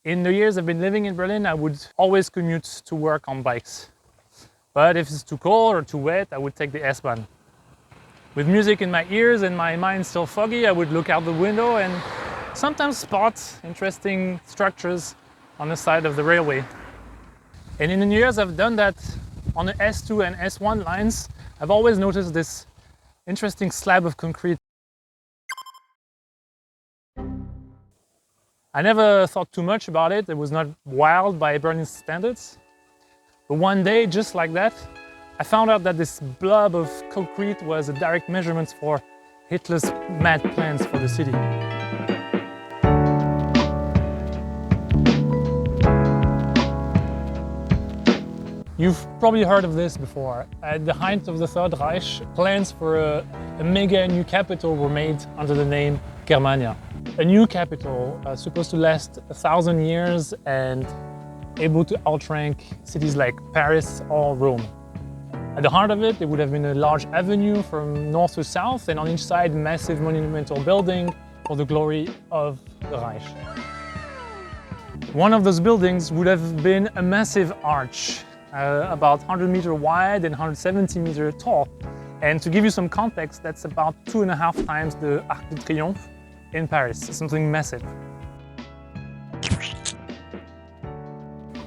In the years I've been living in Berlin, I would always commute to work on bikes. But if it's too cold or too wet, I would take the S-Bahn. With music in my ears and my mind still foggy, I would look out the window and sometimes spot interesting structures on the side of the railway. And in the years I've done that on the S2 and S1 lines, I've always noticed this interesting slab of concrete. I never thought too much about it. It was not wild by Berlin standards. But one day, just like that, I found out that this blob of concrete was a direct measurement for Hitler's mad plans for the city. You've probably heard of this before. At the height of the Third Reich, plans for a mega new capital were made under the name Germania. A new capital supposed to last 1,000 years and able to outrank cities like Paris or Rome. At the heart of it, there would have been a large avenue from north to south, and on each side, a massive monumental building for the glory of the Reich. One of those buildings would have been a massive arch, about 100 meters wide and 170 meters tall. And to give you some context, that's about 2.5 times the Arc de Triomphe in Paris, something massive.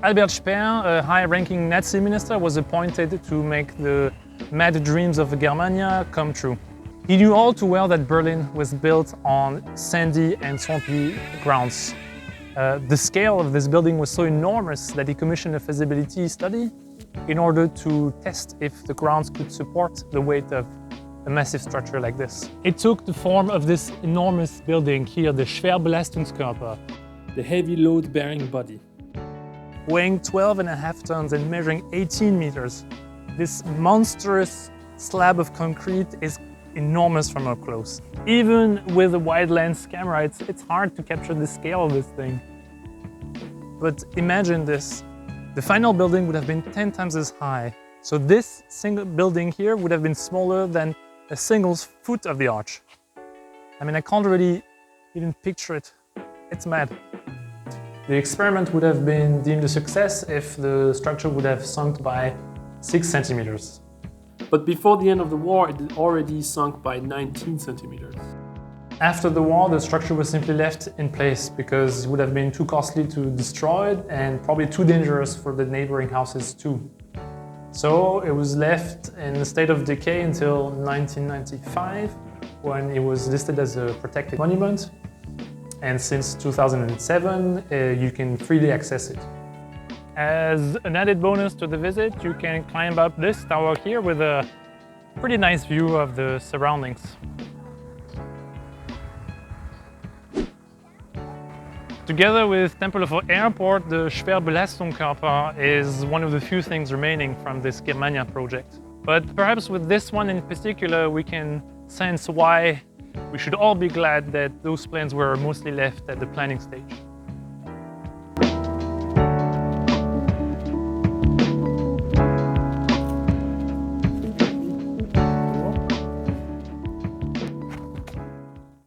Albert Speer, a high-ranking Nazi minister, was appointed to make the mad dreams of Germania come true. He knew all too well that Berlin was built on sandy and swampy grounds. The scale of this building was so enormous that he commissioned a feasibility study in order to test if the grounds could support the weight of a massive structure like this. It took the form of this enormous building here, the Schwerbelastungskörper, the heavy load-bearing body. Weighing 12.5 tons and measuring 18 meters, this monstrous slab of concrete is enormous from up close. Even with a wide lens camera, it's hard to capture the scale of this thing. But imagine this. The final building would have been 10 times as high. So this single building here would have been smaller than a single foot of the arch. I mean, I can't really even picture it. It's mad. The experiment would have been deemed a success if the structure would have sunk by 6 centimeters. But before the end of the war, it had already sunk by 19 centimeters. After the war, the structure was simply left in place because it would have been too costly to destroy it and probably too dangerous for the neighboring houses too. So it was left in a state of decay until 1995, when it was listed as a protected monument. And since 2007, you can freely access it. As an added bonus to the visit, you can climb up this tower here with a pretty nice view of the surroundings. Together with Tempelhofer Airport, the Schwerbelastungskörper is one of the few things remaining from this Germania project. But perhaps with this one in particular, we can sense why we should all be glad that those plans were mostly left at the planning stage.